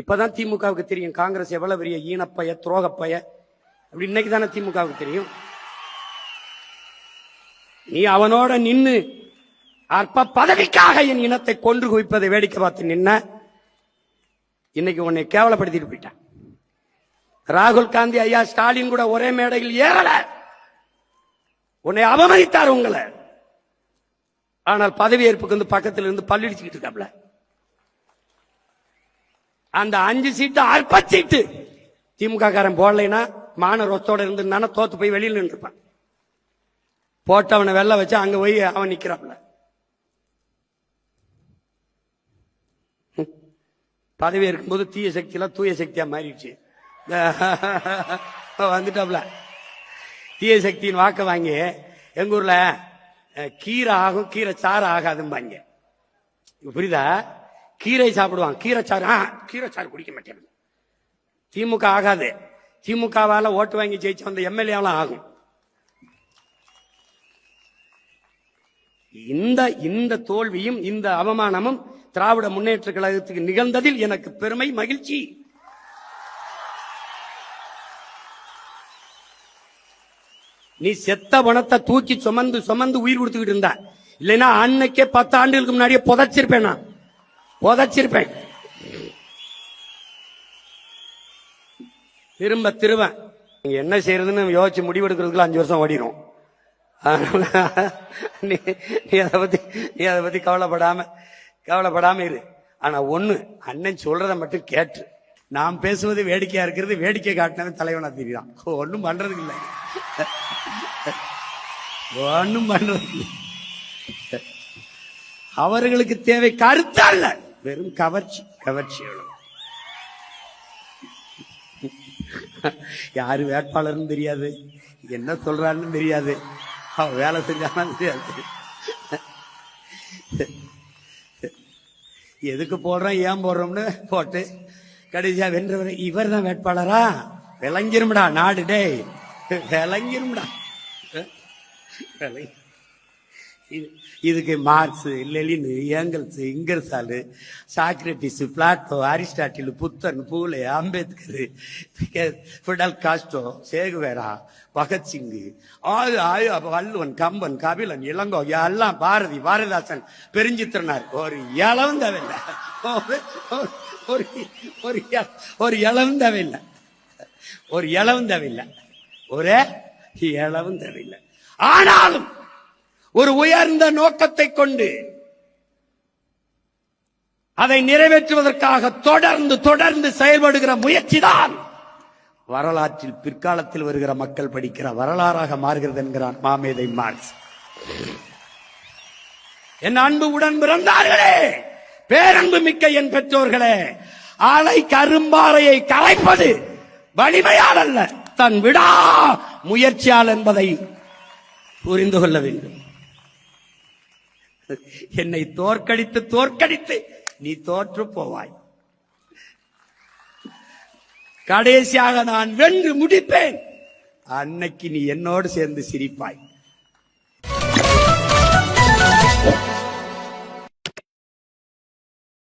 இப்பதான் திமுகவுக்கு தெரியும் காங்கிரஸ் எவ்வளவு பெரிய ஈனப்பய துரோகப்பய அப்படி இன்னைக்கு தானே திமுகவுக்கு தெரியும். நீ அவனோட நின்னு அற்ப பதவிக்காக என் இனத்தை கொன்று குவிப்பதை வேடிக்கை பார்த்து நின்ன இன்னைக்கு உன்னை கேவலப்படுத்திட்டு போயிட்டான். ராகுல் காந்தி ஐயா ஸ்டாலின் கூட ஒரே மேடையில் ஏறல, உன்னை அவமதித்தார் உங்களை. ஆனால் பதவி ஏற்புக்கு வந்து பக்கத்தில் இருந்து பல்லிடிச்சுக்கிட்டு இருக்காப்ல. அந்த 5 சீட்டு அற்ப சீட்டு திமுக காரன் போடலைன்னா மான ரொத்தோட இருந்தான தோத்து போய் வெளியில் நின்றுப்பான். போட்டவனை வெள்ள வச்சு அங்க போய் அவன் நிக்கிறாப்ல. பதவி இருக்கும்போது தீய சக்தி எல்லாம் தூய சக்தியா மாறிடுச்சு. வந்துட்டாப்ல தீய சக்தியின் வாக்க வாங்கி எங்க ஊர்ல கீரை ஆகும் கீரை சாறு ஆகாதும்பாங்க. புரியுதா? கீரை சாப்பிடுவான், கீரை சாறு குடிக்க மாட்டேன். திமுக ஆகாது. திமுகவால ஓட்டு வாங்கி ஜெயிச்சு வந்த எம்எல்ஏலாம் ஆகும். இந்த தோல்வியும் இந்த அவமானமும் திராவிட முன்னேற்ற கழகத்துக்கு நிகழ்ந்ததில் எனக்கு பெருமை, மகிழ்ச்சி. நீ செத்த பணத்தை தூக்கி சுமந்து உயிர் கொடுத்துக்கிட்டு இருந்தா, இல்லைன்னா அன்னைக்கே 10 ஆண்டுகளுக்கு முன்னாடியே புதைச்சிருப்பேன். நான் புதைச்சிருப்பேன். திரும்ப நீங்க என்ன செய்யறதுன்னு யோசிச்சு முடிவெடுக்கிறதுக்குள்ள 5 வருஷம் ஓடிடும். நீ அதை பத்தி கவலைப்படாம இரு. ஆனா ஒண்ணு, அண்ணன் சொல்றதை மட்டும் கேட்டு. நாம் பேசுவது வேடிக்கையா இருக்கிறது, வேடிக்கை காட்டினது தலைவனா தெரியுதான். ஒன்னும் பண்றதுக்கு இல்லை, ஒன்னும் பண்றதுக்கு இல்லை. அவர்களுக்கு தேவை கருத்து அல்ல, வெறும் கவர்ச்சி. யாரு வேட்பாளர்னு தெரியாது, என்ன சொல்றான்னு தெரியாது, அவன் வேலை செஞ்சாலும் தெரியாது. எதுக்கு போடுறோம் ஏன் போடுறோம்னு போட்டு கடைசியா வென்றவர் இவர் தான் வேட்பாளரா விளங்கிரும்டா நாடு. டே விளங்கிரும்டா. இதுக்கு marks, Lenin, Engels, இங்கர்சாலு, Socrates, Plato, Aristotle, புத்தன், பூலே, அம்பேத்கர், பிடல் காஸ்ட்ரோ, சேகுவேரா, பகத்சிங், வள்ளுவன், கம்பன், கபிலன், இளங்கோ எல்லாம், பாரதிதாசன், பெருஞ்சித்திரனார். ஒரு இளவும் தேவையில்லை, ஒரு இளவும் தேவையில்லை, ஒரு இளவும் தேவையில்லை, ஒரே இளவும் தேவையில்லை. ஆனாலும் ஒரு உயர்ந்த நோக்கத்தை கொண்டு அதை நிறைவேற்றுவதற்காக தொடர்ந்து செயல்படுகிற முயற்சிதான் வரலாற்றில் பிற்காலத்தில் வருகிற மக்கள் படிக்கிற வரலாறாக மாறுகிறது என்கிறான் மாமேதை மார்க்ஸ். என் அன்பு உடன் பிறந்தார்களே, பேரன்பு மிக்க என் பெற்றோர்களே, அலை கரும்பாறையை கலைப்பது வலிமையால் அல்ல, தன் விடா முயற்சியால் என்பதை புரிந்து கொள்ள வேண்டும். என்னை தோற்கடித்து நீ தோற்று போவாய். கடைசியாக நான் வென்று முடிப்பேன். அன்னைக்கு நீ என்னோடு சேர்ந்து சிரிப்பாய்.